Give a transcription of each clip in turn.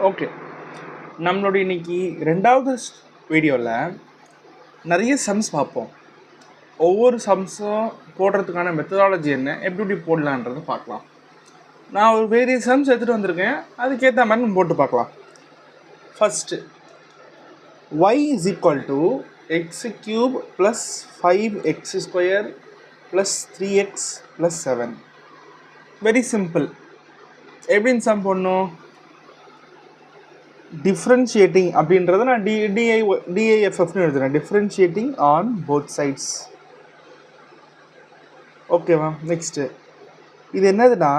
Okay, நம்மளோட இன்னைக்கு ரெண்டாவது வீடியோவில் நிறைய சம்ஸ் பார்ப்போம். ஒவ்வொரு சம்ஸும் போடுறதுக்கான மெத்தடாலஜி என்ன, எப்படி போடலான்றது பார்க்கலாம். நான் ஒரு வேரிய சம்ஸ் எடுத்துகிட்டு வந்திருக்கேன், அதுக்கேற்ற மாதிரி நம்ம போட்டு பார்க்கலாம். First y is equal to x cube plus 5x square plus 3x plus 7. Very simple. எப்படின்னு சம் போடணும்? டிஃப்ரென்ஷியேட்டிங் அப்படின்றத நான் டிஐஎஃப்எஃப்னு எழுதுறேன். Differentiating on both sides. ஓகேவா? நெக்ஸ்ட்டு இது என்னதுன்னா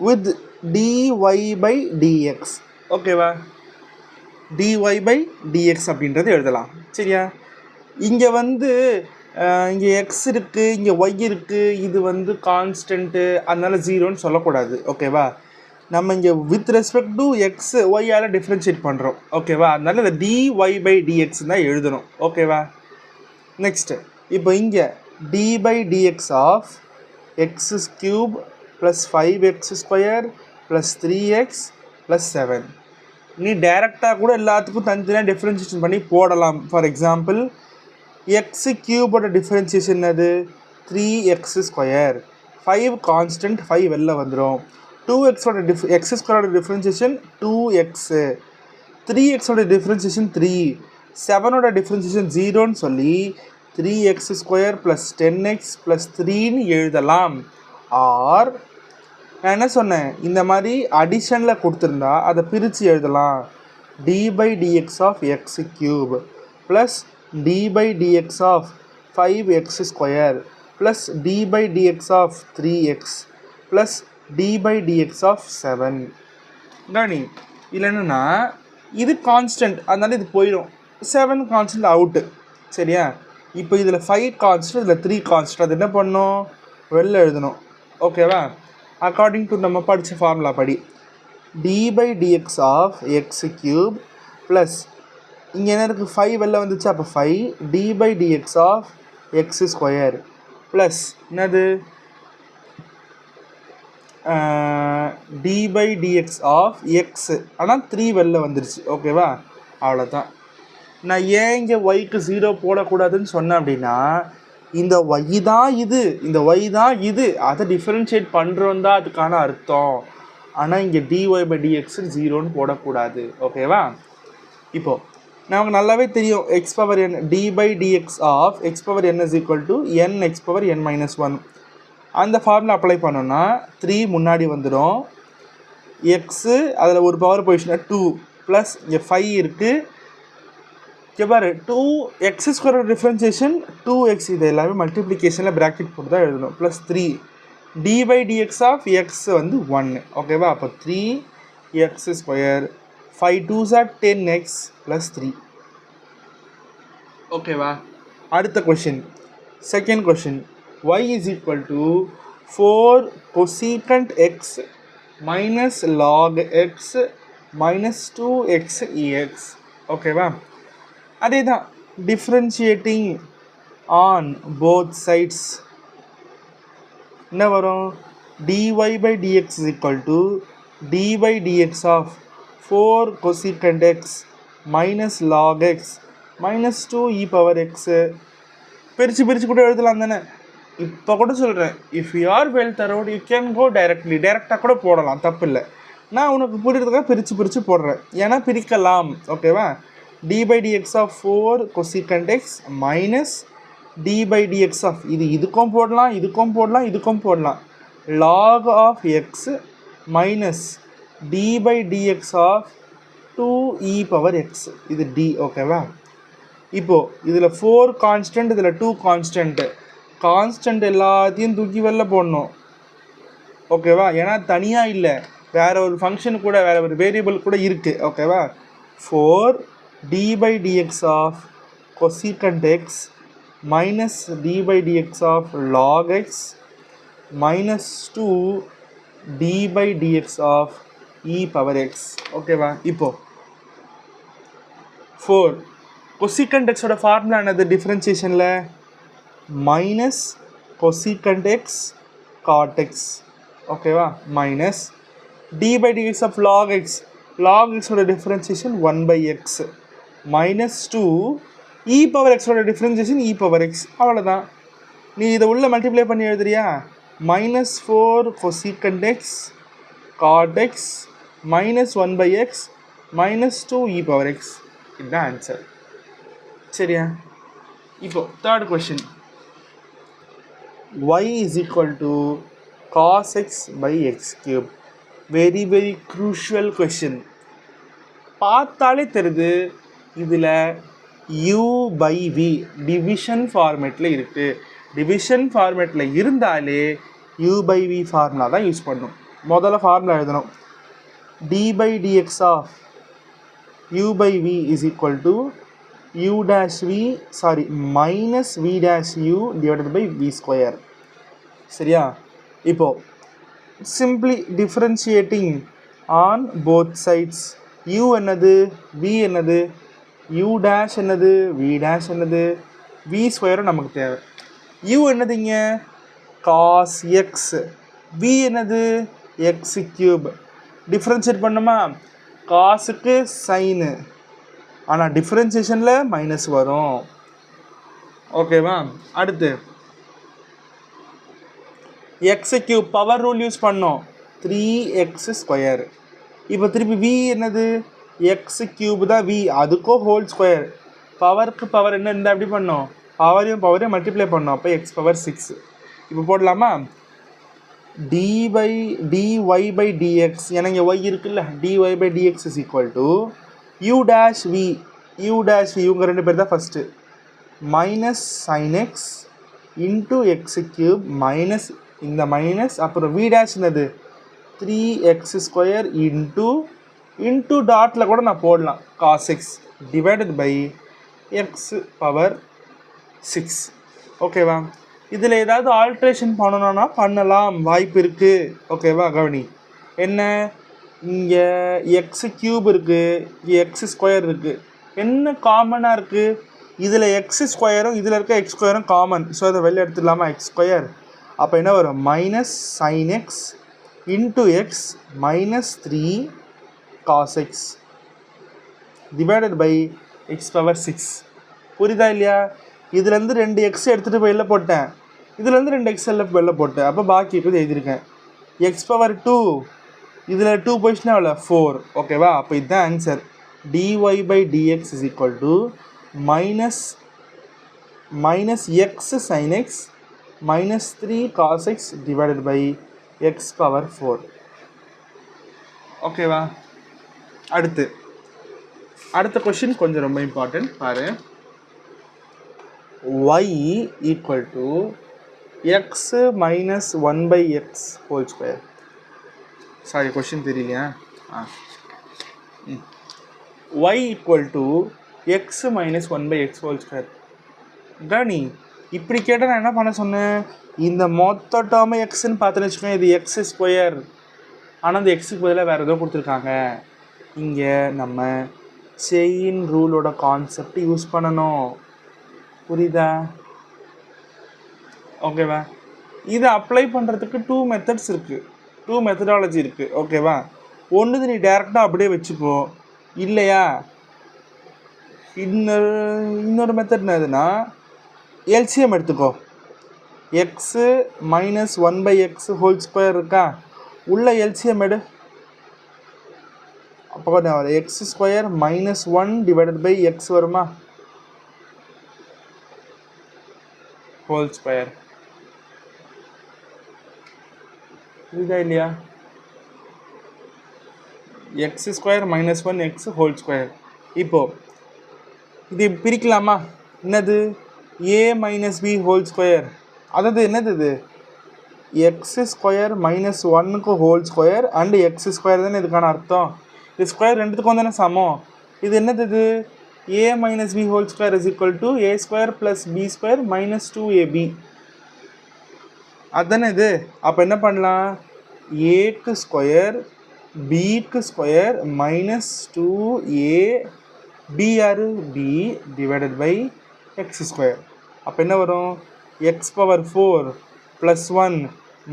வித் டிஒய் பை டிஎக்ஸ். ஓகேவா? டிஒய் பை டிஎக்ஸ் அப்படின்றது எழுதலாம். சரியா? இங்கே இங்கே எக்ஸ் இருக்குது, இங்கே ஒய் இருக்குது, இது கான்ஸ்டன்ட்டு, அதனால ஜீரோன்னு சொல்லக்கூடாது. ஓகேவா? நம்ம இங்கே வித் ரெஸ்பெக்ட் டு எக்ஸ் ஒய்யால் டிஃப்ரென்ஷியேட் பண்ணுறோம். ஓகேவா? அதனால இந்த டிஒய் பை டிஎக்ஸ் தான் எழுதணும். ஓகேவா? நெக்ஸ்ட்டு இப்போ இங்கே d by dx of x cube plus 5x square plus 3x plus 7. நீ டைரெக்டாக கூட எல்லாத்துக்கும் தனித்தனியாக டிஃப்ரென்ஷியேஷன் பண்ணி போடலாம். ஃபார் எக்ஸாம்பிள் எக்ஸ் கியூபோட டிஃப்ரென்ஷியேஷன் அது 3x ஸ்கொயர், 5 கான்ஸ்டன்ட், 5 வெளில வந்துடும். 2xோட எக்ஸ் ஸ்கொயரோட டிஃப்ரென்ஷியேஷன் 2x, 3xோட டிஃப்ரென்ஷியேஷன் 3, 7ஓட டிஃப்ரென்ஷியேஷன் 0ன்னு சொல்லி 3x square plus 10x plus 3ன்னு எழுதலாம். ஆர் நான் என்ன சொன்னேன், இந்த மாதிரி அடிஷனில் கொடுத்துருந்தா அதை பிரித்து எழுதலாம். D by dx of x cube plus d by dx of 5x square plus d by dx of 3x plus d by dx of 7. கவனி, இல்லை என்னென்னா இது கான்ஸ்டன்ட், அதனால இது போயிடும். 7 கான்ஸ்டன்ட் அவுட்டு. சரியா? இப்போ இதில் 5 கான்ஸ்டன்ட், இதில் 3 கான்ஸ்டன்ட். அது என்ன பண்ணணும்? வெளில எழுதணும். ஓகேவா? அக்கார்டிங் டு நம்ம படித்த ஃபார்முலா படி d by dx of x cube plus இங்கே என்ன இருக்குது, 5 வெளில வந்துச்சு, அப்போ 5 d by dx of x square plus என்னது d by dx of x. ஆனால் 3 வெளில வந்துருச்சு. ஓகேவா? அவ்வளோதான். நான் ஏன் இங்கே ஒய்க்கு 0 போடக்கூடாதுன்னு சொன்னேன் அப்படின்னா, இந்த ஒய் தான் இது, இந்த ஒய் தான் இது, அதை டிஃப்ரென்ஷியேட் பண்ணுறோம் தான் அதுக்கான அர்த்தம். ஆனால் இங்கே டிஒய் பை டிஎக்ஸ் 0ன்னு போடக்கூடாது. ஓகேவா? இப்போது நமக்கு நல்லாவே தெரியும் x power n d by dx of x power n is equal to n x power n minus 1. அந்த ஃபார்முலா அப்ளை பண்ணோன்னா 3 முன்னாடி வந்துடும். எக்ஸு அதில் ஒரு பவர் பொசிஷனாக 2 ப்ளஸ் இங்கே 5 இருக்குது. இங்கே பாரு 2x ஸ்கொயரோட டிஃப்ரென்சியேஷன் 2x, இது எல்லாமே மல்டிப்ளிகேஷனில் ப்ராக்கெட் போட்டு தான் எழுதணும். Plus 3 d by dx of x 1. ஓகேவா? அப்போ 3x square 5 2s are 10x plus 3. ஓகேவா? அடுத்த question, second question. y is equal to 4 cosecant x minus log x minus 2x ex. ஓகேவா? அதே தான் டிஃப்ரென்ஷியேட்டிங் ஆன் போத் சைட்ஸ். என்ன வரும்? dy by dx is equal to d by dx of 4 cosecant x minus log x minus 2 e power x. பிரித்து கூட எழுதலாம் தானே? இப்போ கூட சொல்கிறேன், if you are well thorough you can go directly, டைரெக்டாக கூட போடலாம், தப்பு இல்லை. நான் உனக்கு புரியுறதுக்காக பிரித்து போடுறேன், ஏன்னா பிரிக்கலாம். ஓகேவா? D by dx of 4 cosecant x minus d by dx of இதுக்கும் போடலாம், இதுக்கும் போடலாம், இதுக்கும் போடலாம், log of x minus d by dx of 2e power x. இது டி. ஓகேவா? இப்போது இதில் 4 கான்ஸ்டன்ட், இதில் 2 கான்ஸ்டன்ட்டு. கான்ஸ்டன்ட் எல்லாத்தையும் தூக்கி வெளில போடணும். ஓகேவா? ஏன்னா தனியாக இல்லை, வேறு ஒரு ஃபங்க்ஷன் கூட, வேறு ஒரு வேரியபிள் கூட இருக்குது. ஓகேவா? 4 d by dx of cosecant x minus d by dx of log x minus 2 d by dx of e power x. ஓகேவா? இப்போது 4 cosecant xோட ஃபார்முலா என்னது டிஃப்ரென்சியேஷனில்? Minus cosecant x cot x. ஓகேவா? Minus d by dx of log x log xோட differentiation 1/x minus 2 e power xோட differentiation e power x. அவ்வளோதான். நீ இதை உள்ள மல்டிப்ளை பண்ணி எழுதுறியா? -4 cosecant x cot x minus 1/x minus 2 e power x. இதுதான் ஆன்சர். சரியா? இப்போ third question, y is equal to cos x by x cube. Very very crucial question. பார்த்தாலே தெரியுது இதில் u by v டிவிஷன் ஃபார்மேட்டில் இருக்குது. டிவிஷன் ஃபார்மேட்டில் இருந்தாலே u by v ஃபார்முலா தான் யூஸ் பண்ணணும். முதல்ல ஃபார்முலா எழுதணும். d by dx of u by v is equal to u dash v minus v dash u divided by v square. சரியா? இப்போ simply differentiating on both sides. u என்னது, v என்னது, u dash என்னது, v dash என்னது, v square நமக்கு தேவை. u என்னதுங்க cos x, v என்னது x cube. டிஃப்ரென்ஷியேட் பண்ணுமா? காசுக்கு சைனு, ஆனால் டிஃப்ரென்சியேஷனில் மைனஸ் வரும். ஓகேவா? அடுத்து X cube power rule use பண்ணோம். 3x². இப்போ திருப்பி v என்னது எக்ஸ் கியூப் தான் v, அதுக்கும் ஹோல் ஸ்கொயர். பவருக்கு பவர் என்ன இருந்தால் எப்படி பண்ணோம்? பவரையும் மல்டிப்ளை பண்ணோம். அப்போ x பவர் 6. இப்போ போடலாமா? dy by dx, எனக்கு y இருக்குல்ல, dy by dx is equal to u dash v இவங்க ரெண்டு பேர் தான் first, minus sin x into X cube minus இந்த மைனஸ், அப்புறம் v dash என்னது 3x² இன்ட்டு டாட்டில் கூட நான் போடலாம் cos x divided by x power 6. ஓகேவா? இதில் ஏதாவது ஆல்ட்ரேஷன் பண்ணணும்னா பண்ணலாம், வாய்ப்பு இருக்குது. ஓகேவா? கவனி, என்ன இங்கே எக்ஸ் கியூப் இருக்குது, x² இருக்குது. என்ன காமனாக இருக்குது? இதில் x² இதில் இருக்க x² காமன். ஸோ அதை வெளில எடுத்துடலாமா? x². அப்போ என்ன வரும்? Minus sin x into x minus 3 cos x divided by x power 6. புரியுதா இல்லையா? இதுலேருந்து 2 எக்ஸ் எடுத்துகிட்டு போய் வெளில போட்டேன், இதுலேருந்து 2 எக்ஸ் வெளில போட்டேன். அப்போ பாக்கி இப்போ எழுதியிருக்கேன் எக்ஸ் பவர் 2, இதில் 2 போயிடுச்சுன்னா அவ்வளோ 4. ஓகேவா? அப்போ இதுதான் answer. dy by dx is equal to minus x sin x minus 3 cos x divided by x power 4. ஓகேவா? அடுத்த கொஷின் கொஞ்சம் ரொம்ப இம்பார்ட்டன்ட் பாரு. y equal to x minus 1/x whole square. Sorry, question தெரியலையா? y equal to x minus 1/x whole square. கனி, இப்படி கேட்டால் நான் என்ன பண்ண சொன்னேன்? இந்த மொத்த டேர்மை எக்ஸ்ன்னு பார்த்துன்னு வச்சுக்கோங்க, இது x². ஆனால் அந்த எக்ஸுக்கு பதிலாக வேறு ஏதோ கொடுத்துருக்காங்க. இங்கே நம்ம செயின் ரூலோட கான்செப்ட் யூஸ் பண்ணணும். புரியுதா? ஓகேவா? இதை அப்ளை பண்ணுறதுக்கு 2 மெத்தட்ஸ் இருக்குது, 2 மெத்தடாலஜி இருக்குது. ஓகேவா? ஒன்று நீ டேரெக்டாக அப்படியே வச்சுக்கோ, இல்லையா இன்னொரு மெத்தட் என்னதுன்னா எல்சிஎம் எடுத்துக்கோ. X minus 1/x whole square இருக்கா, உள்ள எல்சிஎம் எடு. அப்போ x² minus 1 divided by x வருமா, ஹோல் ஸ்கொயர். புரியுதா இல்லையா? x² minus 1x whole square. இப்போது இது பிரிக்கலாமா? என்னது a minus b whole square, அதாவது என்னது இது x² minus 1க்கு ஹோல் ஸ்கொயர் அண்டு x² தானே இதுக்கான அர்த்தம். இது ஸ்கொயர் ரெண்டுத்துக்கும் தானே சமம். இது என்னது? இது a minus b whole square is equal to a² plus b² minus 2ab. அதுதானே இது. அப்போ என்ன பண்ணலாம்? ஏக்கு ஸ்கொயர் பிக்கு square minus 2a b or b divided by x². அப்போ என்ன வரும்? X power 4 plus 1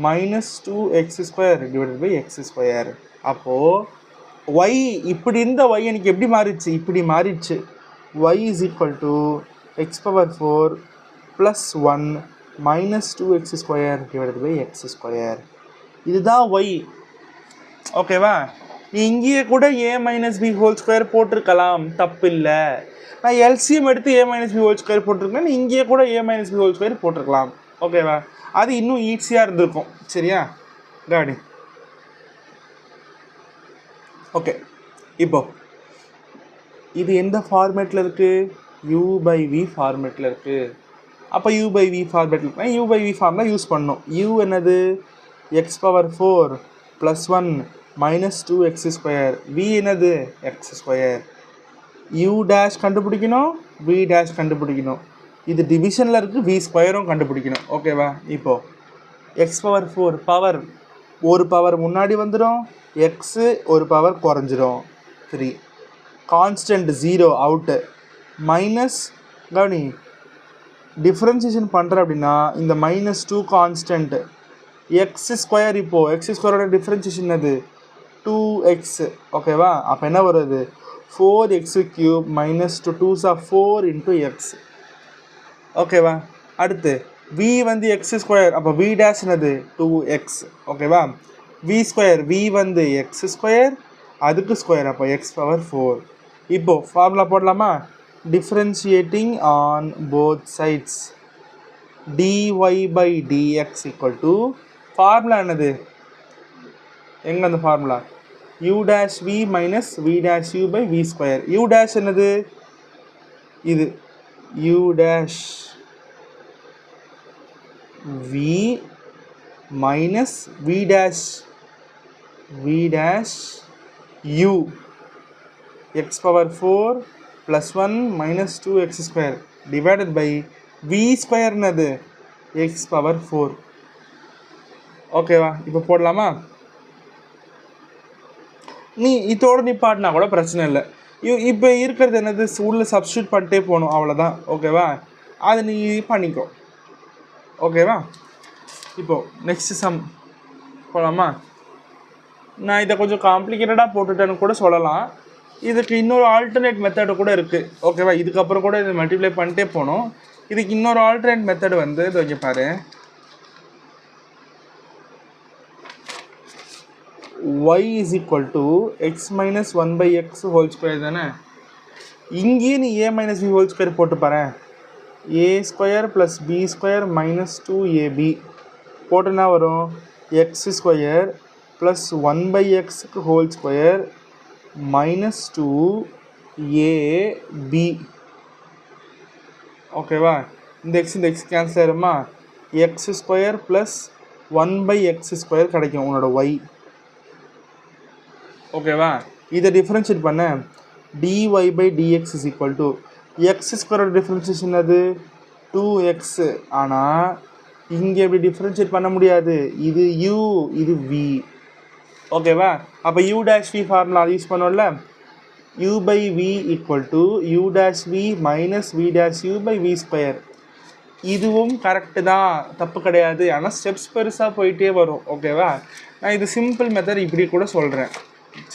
minus 2x² divided by x². அப்போது y இப்படி இருந்த y எனக்கு எப்படி மாறிடுச்சு, இப்படி மாறிடுச்சு. y is equal to x power 4 plus 1 minus 2x square divided by x square. இதுதான் y. ஓகேவா? நீ இங்கேயே கூட a minus b whole square போட்டிருக்கலாம், தப்பு இல்லை. நான் எல்சிஎம் எடுத்து a minus b whole square போட்டிருக்கேன், நீ இங்கேயே கூட a minus b whole square போட்டிருக்கலாம். ஓகேவா? அது இன்னும் ஈஸியாக இருந்திருக்கும். சரியா? காடி. ஓகே, இப்போ இது எந்த ஃபார்மேட்டில் இருக்குது? u பை v ஃபார்மேட்டில் இருக்குது. அப்போ u பை v ஃபார்மேட்டில் இருக்குன்னா u by v formula use பண்ணணும். u என்னது? X power 4 plus 1 minus 2x square. v என்னது? X square. u டேஷ் கண்டுபிடிக்கணும், v டேஷ் கண்டுபிடிக்கணும். இது டிவிஷனில் இருக்குது, v ஸ்கொயரும் கண்டுபிடிக்கணும். ஓகேவா? இப்போது எக்ஸ் பவர் 4 பவர் ஒரு பவர் முன்னாடி வந்துடும், எக்ஸு ஒரு பவர் குறைஞ்சிரும் 3. Constant 0 out. மைனஸ் கவனி, டிஃப்ரென்சியேஷன் பண்ணுற அப்படின்னா இந்த -2 கான்ஸ்டன்ட் எக்ஸ் ஸ்கொயர். இப்போது எக்ஸ் ஸ்கொயரோட டிஃப்ரென்சியேஷன் அது 2x. ஓகேவா? அப்போ என்ன வருது? 4x cube minus 2 2s of 4 into x. ஓகேவா? அடுத்து v வந்து எக்ஸ் ஸ்கொயர், அப்போ v டேஷ் என்னது? 2x. ஓகேவா? v ஸ்கொயர், v வந்து எக்ஸ் ஸ்கொயர், அதுக்கு ஸ்கொயர், அப்போ எக்ஸ் பவர் 4. இப்போது ஃபார்முலா போடலாமா? Differentiating on both sides dy by dx equal to formula என்னது? எங்கே அந்த formula? u dash v minus v dash u by v square. u dash என்னது? இது u dash v minus v dash u x power 4 plus 1 minus 2x square divided by v ஸ்கொயர்னது x power 4. ஓகேவா? இப்போ போடலாமா? நீ இதோடு நீ பாடினா கூட பிரச்சனை இல்லை. இப்போ இருக்கிறது என்னது? உள்ள சப்ஸ்டியூட் பண்ணிட்டே போகணும், அவ்வளோதான். ஓகேவா? அதை நீ பண்ணிக்கோ. ஓகேவா? இப்போது நெக்ஸ்ட் சம் போகலாமா? நான் இதை கொஞ்சம் காம்ப்ளிகேட்டடாக போட்டுட்டேன்னு கூட சொல்லலாம். இதுக்கு இன்னொரு ஆல்டர்னேட் மெத்தடு கூட இருக்குது. ஓகேவா? இதுக்கப்புறம் கூட இதை மல்டிப்ளை பண்ணிட்டே போகணும். இதுக்கு இன்னொரு ஆல்டர்னேட் மெத்தடு வந்து இது இங்கே பாரு. y is equal to x minus 1 by x whole square தானே. இங்கேயே நீ a minus b whole square போட்டு பாரு. a square plus b square minus 2ab போட்டுனா வரும் எக்ஸ் ஸ்கொயர் ப்ளஸ் 1 பை எக்ஸுக்கு ஹோல் ஸ்கொயர் மைனஸ் 2ab. ஓகேவா? இந்த எக்ஸ் கேன்சல் ஆயிருமா? X square plus 1 by x square கிடைக்கும் உன்னோட y. ஓகேவா? இதை டிஃப்ரென்ஷியேட் பண்ண dy by dx is equal to x ஸ்கொயரோட டிஃப்ரென்ஷியேஷன் அது 2x. ஆனால் இங்கே எப்படி டிஃப்ரென்ஷியேட் பண்ண முடியாது, இது u இது v. ஓகேவா? அப்போ u dash v formula use பண்ணோம்ல, u by v equal to u dash v minus v dash u by v square. இதுவும் கரெக்டு தான், தப்பு கிடையாது. ஆனால் ஸ்டெப்ஸ் பெருசாக போயிட்டே வரும். ஓகேவா? நான் இது சிம்பிள் மெத்தட் இப்படி கூட சொல்கிறேன்.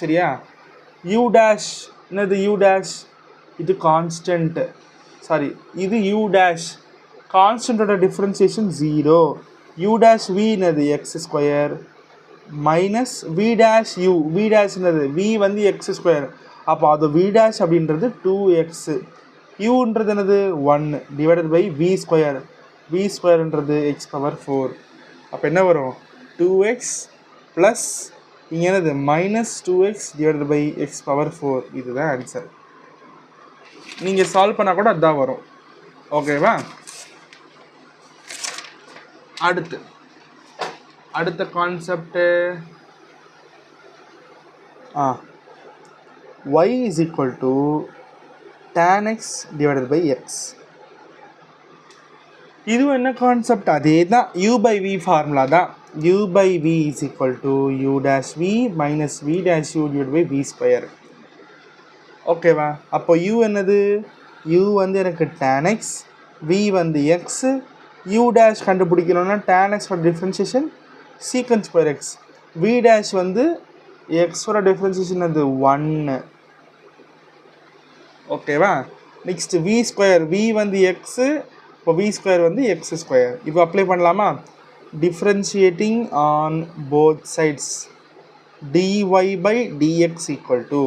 சரியா? u டேஷ் என்னது? u டேஷ் இது கான்ஸ்டன்ட், சாரி இது u டேஷ் கான்ஸ்டன்ட்டோட டிஃப்ரென்சியேஷன் 0. u டேஷ் v என்னது? X square minus v dash u, v dash என்னது? v வந்து எக்ஸ் ஸ்கொயர், அப்போ அது v டேஷ் அப்படின்றது 2x. uன்றது என்னது? 1 divided by v square, v ஸ்கொயர்ன்றது எக்ஸ் பவர் 4. அப்போ என்ன வரும்? 2x ப்ளஸ் இங்கே என்னது? Minus 2x divided by x power 4. இதுதான் ஆன்சர். நீங்கள் சால்வ் பண்ணால் கூட அதுதான் வரும். ஓகேவா? அடுத்த concept y is equal to tan x divided by x. இதுவும் என்ன கான்செப்ட்? அதே தான், u பை v ஃபார்முலா தான். u by v is equal to u dash v minus v dash u divide by v square. ஓகேவா? அப்போ u என்னது? u வந்து எனக்கு tan x, v வந்து x. u டேஷ் கண்டுபிடிக்கணும்னா tan x for differentiation secant square x. v dash வந்து எக்ஸோட differentiation அது 1. ஓகேவா? நெக்ஸ்ட் வி ஸ்கொயர், வி வந்து எக்ஸு, இப்போ வி ஸ்கொயர் வந்து எக்ஸ் ஸ்கொயர். இப்போ அப்ளை பண்ணலாமா? Differentiating on both sides dy by dx equal to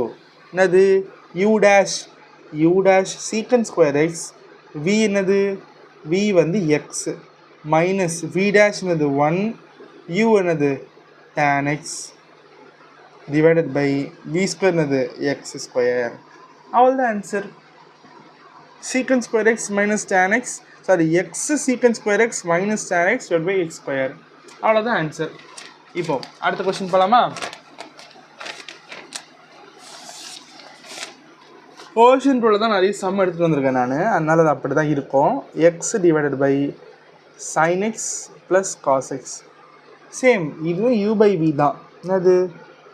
என்னது u dash secant square x, v என்னது v வந்து x மைனஸ் v dash என்னது 1, u என்னது tan x divided by v square என்னது x square. அவ்வளோதான் answer. secant square x minus tan x, sorry x secant square x minus tan x divided by x square. அவ்வளோதான் answer. இப்போ அடுத்த question போகலாமா? Portion டூவில் தான் நிறைய சம் எடுத்துகிட்டு வந்திருக்கேன் நான், அதனால் அது அப்படி தான் இருக்கும். X divided by sine x plus cos x. Same இதுவும் யூ பை வி தான். என்னது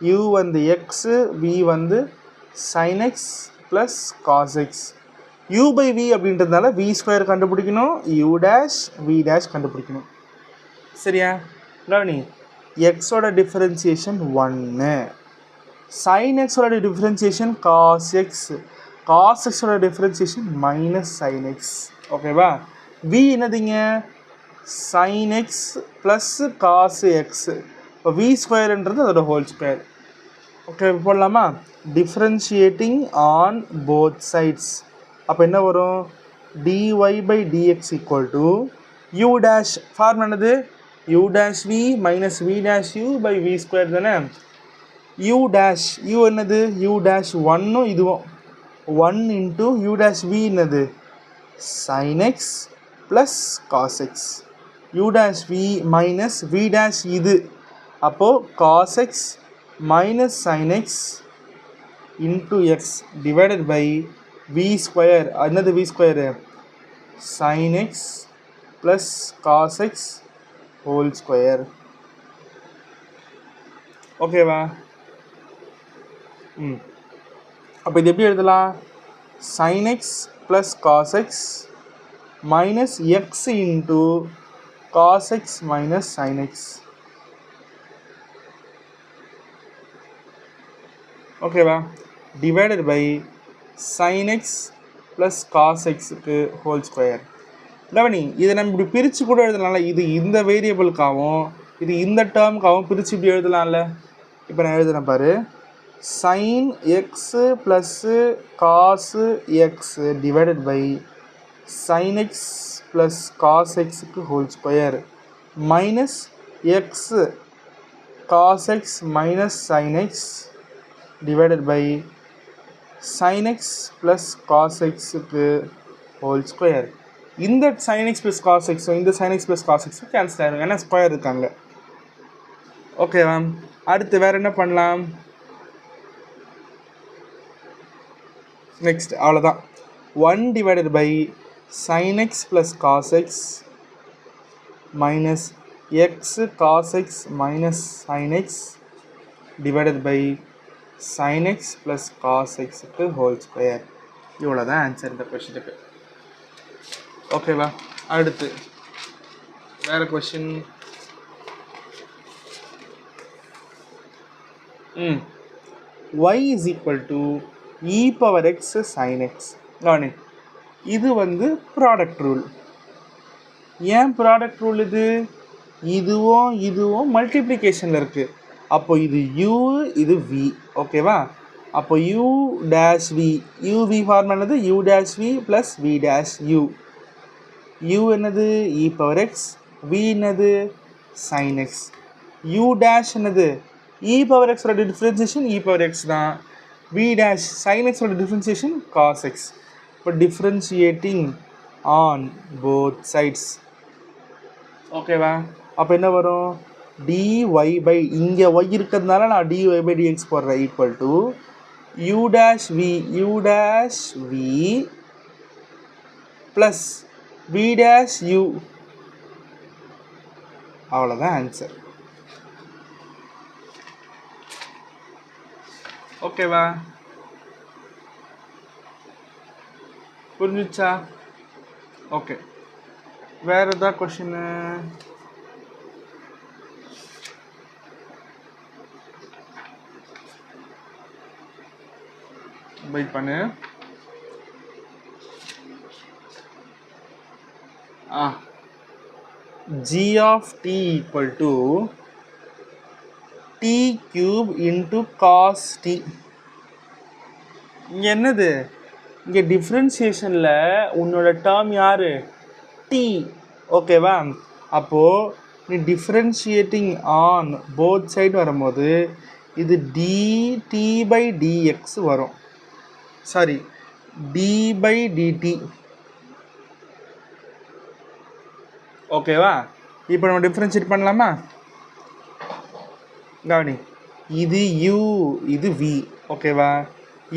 யூ வந்து எக்ஸு, வி வந்து sine x plus cos x. U by v அப்படின்றதுனால வி ஸ்கொயர் கண்டுபிடிக்கணும், யூ டேஷ் வி டேஷ் கண்டுபிடிக்கணும். சரியா? கவனி, எக்ஸோட டிஃபரன்சியேஷன் 1, சைன் எக்ஸோட டிஃபரன்சியேஷன் காஸ் எக்ஸ், காஸ் எக்ஸோட டிஃபரன்சியேஷன் மைனஸ் சைன் எக்ஸ். ஓகேவா? வி என்னதுங்க sine x plus cos x. இப்போ வி ஸ்கொயர்ன்றது அதோட ஹோல் ஸ்கொயர். ஓகே, போடலாமா? Differentiating on both sides. அப்போ என்ன வரும்? dy by dx equal to u dash, form என்னது u dash v minus v dash u by v square தானே. u dash, u என்னது u dash 1 இதுவும் 1 into u dash v என்னது sin x plus cos x, u dash v minus v dash இது, அப்போது cos x minus sin x into x divided by v square. என்னது v square? sin x plus cos x whole square. ஓகேவா? அப்போ இது எப்படி எழுதலாம்? sin x plus cos x minus x into cos x minus sin x. ஓகேவா? divided by sin x plus cos xக்கு whole square. கவனி, இதை நம்ம இப்படி பிரித்து கூட எழுதலாம்ல. இது இந்த வேரியபிளுக்காகவும் இது இந்த டேர்முக்காகவும் பிரித்து இப்படி எழுதலாம்ல. இப்போ நான் எழுதுறேன் பாரு. sin x plus cos x divided by sin x plus cos எக்ஸுக்கு whole square minus x cos x minus sin x divided by sin x plus cos எக்ஸுக்கு ஹோல் ஸ்கொயர். இந்த sin x ப்ளஸ் காஸ் எக்ஸும் இந்த sin x plus cos எக்ஸும் cancel ஆகிடும், ஏன்னா square இருக்காங்க. ஓகேவா? அடுத்து வேறு என்ன பண்ணலாம்? நெக்ஸ்ட் அவ்வளோதான். 1 divided by sin x plus cos x minus x cos x minus sin x divided by sin x plus cos எக்ஸுக்கு ஹோல் ஸ்கொயர். இவ்வளோ தான் ஆன்சர் இந்த கொஷினுக்கு. ஓகேவா? அடுத்து வேறு question. y is equal to e power x sin x. இது வந்து ப்ராடக்ட் ரூல். ஏன் ப்ராடக்ட் ரூல்? இதுவும் மல்டிப்ளிகேஷனில் இருக்குது. அப்போ இது u, இது v. ஓகேவா? அப்போ u dash v, uv form என்னது u dash v plus v dash u. u என்னது e பவர் x, v என்னது sin x, u டேஷ் என்னது e பவர் x ஓட டிஃப்ரென்சியேஷன் e பவர் x தான், v டேஷ் sin x ஓட differentiation cos x. இப்போ differentiating on both sides. ஓகேவா? அப்போ என்ன வரும்? dy பை, இங்கே y இருக்கிறதுனால நான் dy பை dx போடுறேன், equal to u dash v plus v dash u. அவ்வளோதான் ஆன்சர். ஓகேவா? புரிஞ்சிச்சா? ஓகே, வேறு எதாவது கொஷின்னு? வெயிட் பண்ணு. g of t equal to t cube into cos t. இங்கே என்னது, இங்கே டிஃப்ரென்சியேஷனில் உன்னோட டேர்ம் யார், t. ஓகேவா? அப்போது நீ டிஃப்ரென்ஷியேட்டிங் ஆன் போத் சைடு வரும்போது இது dt by dx வரும், சாரி d by dt. ஓகேவா? இப்போ நம்ம டிஃப்ரென்ஷியேட் பண்ணலாமா? கவனி, இது u, இது v. ஓகேவா?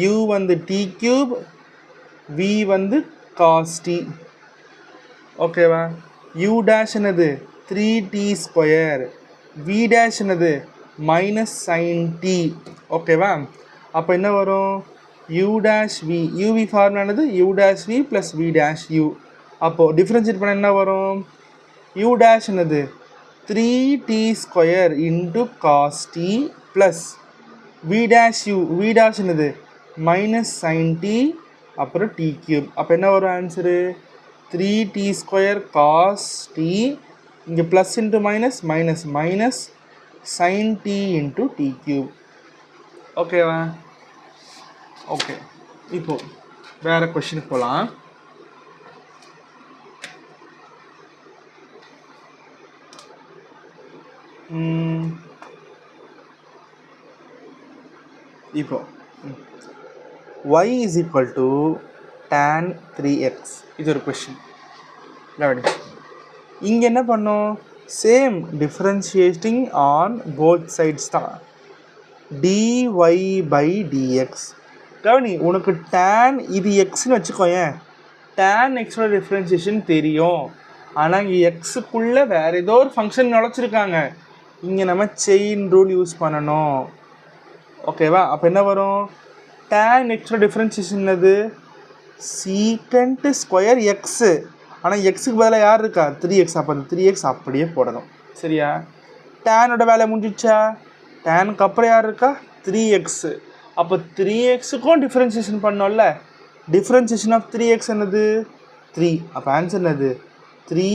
u வந்து t cube, v வந்து cos t. ஓகேவா? u dash என்னது 3t ஸ்கொயர், v dash என்னது மைனஸ் sin t. ஓகேவா? அப்போ என்ன வரும், u dash v, uv formula என்னது u dash v plus v dash u. அப்போது டிஃப்ரென்ஷியேட் பண்ண என்ன வரும், u dash என்னது 3t square into cos t plus v dash u, v dash என்னது மைனஸ் sin t அப்புறம் t கியூப். அப்போ என்ன வரும் answer, 3t square cos t, இங்கே plus into minus minus minus sin t into t cube. ஓகேவா? Okay, இப்போது வேறு கொஷினுக்கு போகலாம். இப்போ y is equal to tan 3x, இது ஒரு கொஷின். இங்கே என்ன பண்ணோம், same differentiating on both sides தான், dy by dx. கவனி, உனக்கு tan இது எக்ஸ்ன்னு வச்சுக்கோயேன், tan எக்ஸோட டிஃப்ரென்ஷியேஷன் தெரியும். ஆனால் இங்கே எக்ஸுக்குள்ளே வேறு ஏதோ ஒரு ஃபங்க்ஷன் நுழைச்சிருக்காங்க, இங்கே நம்ம செயின் ரூல் யூஸ் பண்ணணும். ஓகேவா? அப்போ என்ன வரும், tan எக்ஸோட டிஃப்ரென்ஷியேஷன் என்னது சீக்கண்ட் ஸ்கொயர் எக்ஸு. ஆனால் எக்ஸுக்கு பதிலாக யார் இருக்கா 3x. அப்போ அந்த 3x அப்படியே போடணும். சரியா? டேனோட வேலை முடிஞ்சிச்சா, டேனுக்கு அப்புறம் யார் இருக்கா 3x. அப்போ 3xக்கும் டிஃப்ரென்ஷியேஷன் பண்ணோம்ல, டிஃப்ரென்ஷியேஷன் ஆஃப் 3x என்னது 3. அப்போ ஆன்சர் என்னது 3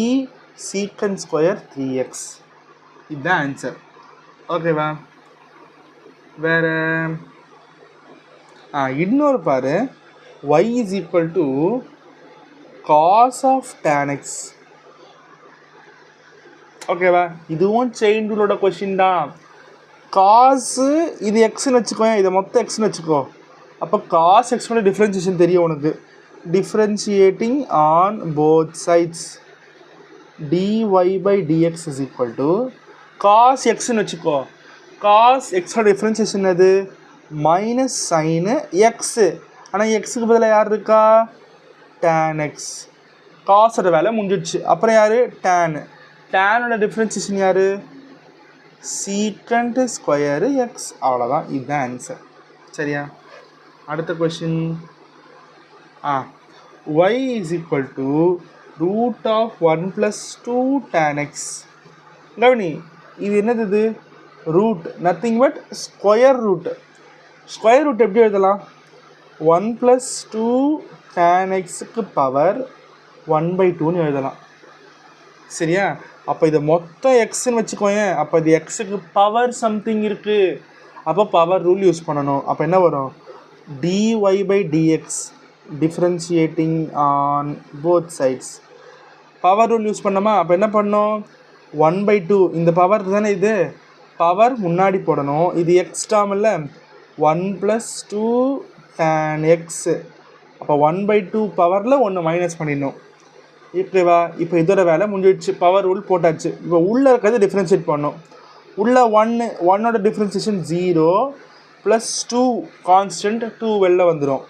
சீக்கண்ட் ஸ்கொயர் 3x. இதுதான் ஆன்சர். ஓகேவா? வேறு இன்னொரு பாரு, y is equal to cos of tan x. ஓகேவா? இதுவும் செயின் ரூலோட கொஷின் தான். காசு இது எக்ஸ்ன்னு வச்சுக்கோ, இதை மொத்தம் எக்ஸ்ன்னு வச்சுக்கோ. அப்போ காஸ் எக்ஸோட டிஃப்ரென்சியேஷன் தெரியும் உனக்கு. Differentiating on both sides dy by dx is equal to cos எக்ஸ்ன்னு வச்சுக்கோ. காஸ் எக்ஸோட டிஃப்ரென்சியேஷன் அது மைனஸ் சைனு எக்ஸு. ஆனால் எக்ஸுக்கு பதிலாக யார் இருக்கா tan x. காஸோட வேலை முடிஞ்சிடுச்சு. அப்புறம் யார் tan. டேனோட டிஃப்ரென்சியேஷன் யார் சீக்கண்ட் ஸ்கொயரு எக்ஸ். அவ்வளோதான், இதுதான் ஆன்சர். சரியா? அடுத்த question, y is equal to root of 1 plus 2 tan x. கவனி, இது என்னது, இது root, nothing but square root. Square root எப்படி எழுதலாம், 1 plus 2 tan xக்கு பவர் 1/2ன்னு எழுதலாம். சரியா? அப்போ இதை மொத்தம் எக்ஸ்ன்னு வச்சுக்கோங்க. அப்போ இது எக்ஸுக்கு பவர் சம்திங் இருக்குது, அப்போ பவர் ரூல் யூஸ் பண்ணணும். அப்போ என்ன வரும், dy by dx differentiating on both sides. Power rule use பண்ணோமா, அப்போ என்ன பண்ணோம் 1/2. இந்த பவர் தானே, இது பவர் முன்னாடி போடணும். இது எக்ஸ் டேர்ம் இல்லை, 1 plus 2 tan x. அப்போ 1/2 பவரில் 1 மைனஸ் பண்ணிடணும். ஓகேவா? இப்போ இதோட வேலை முடிஞ்சிடுச்சு, பவர் ரூல் போட்டாச்சு. இப்போ உள்ளே இருக்கிறது டிஃப்ரென்ஷியேட் பண்ணணும். உள்ள 1ஓட டிஃப்ரென்சியேஷன் 0 ப்ளஸ் 2 கான்ஸ்டன்ட் 2 வெளில வந்துடும்.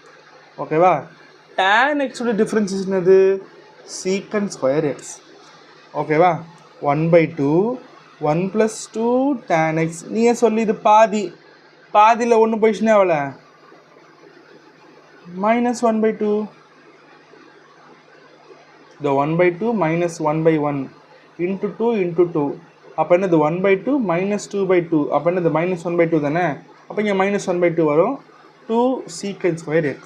ஓகேவா? tan எக்ஸோட டிஃப்ரென்சியேஷன் அது சீக்கண்ட் ஸ்கொயர் எக்ஸ். ஓகேவா? 1/2 1 + 2 tan x. நீங்கள் சொல்லி இது பாதி, பாதியில் 1 போயிடுச்சுன்னா எவ்வளோ -1/2. இந்த 1/2 -1/1 into 2 into 2. அப்போ என்னது 1/2 -2/2. அப்போ என்னது -1/2 தானே. அப்போ இங்கே -1/2 வரும். 2 secant square x.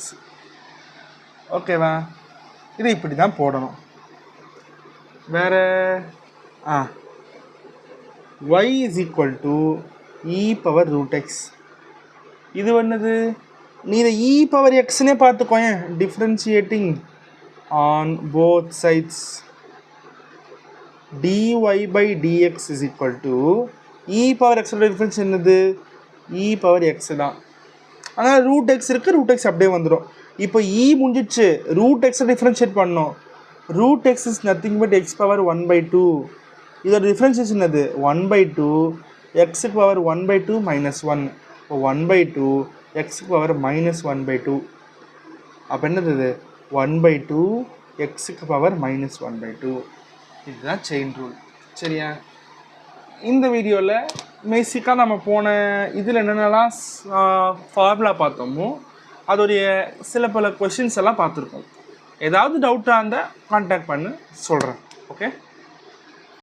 ஓகேவா? இது இப்படி தான் போடணும். வேற y is equal to e power root x. இது என்னது? நீ இதை e power xனே பார்த்துக்கோயேன். differentiating on both sides dy by dx is equal to e power x ஓட டிஃபரன்ஸ் என்னது? e power x தான். ஆனால் ரூட் எக்ஸ் இருக்குது, ரூட் எக்ஸ் அப்படியே வந்துடும். இப்போ e முடிஞ்சிச்சு, ரூட் எக்ஸை டிஃப்ரென்ஷியேட் பண்ணோம். Root X is nothing but X power 1/2. இதோட டிஃப்ரென்ஷியேஷன் அது 1/2 எக்ஸுக்கு பவர் 1/2 மைனஸ் 1. இப்போ 1/2 எக்ஸுக்கு பவர் மைனஸ் 1/2. அப்போ என்னது இது? 1/2 எக்ஸுக்கு பவர் மைனஸ் 1/2. இதுதான் செயின் ரூல். சரியா? இந்த வீடியோவில் பேசிக்காக நம்ம போன இதில் என்னென்னலாம் ஃபார்முலா பார்த்தோமோ அதோடைய சில பல கொஷின்ஸ் எல்லாம் பார்த்துருக்கோம். ஏதாவது டவுட்டாக இருந்தால் கான்டாக்ட் பண்ணு, சொல்கிறேன். ஓகே.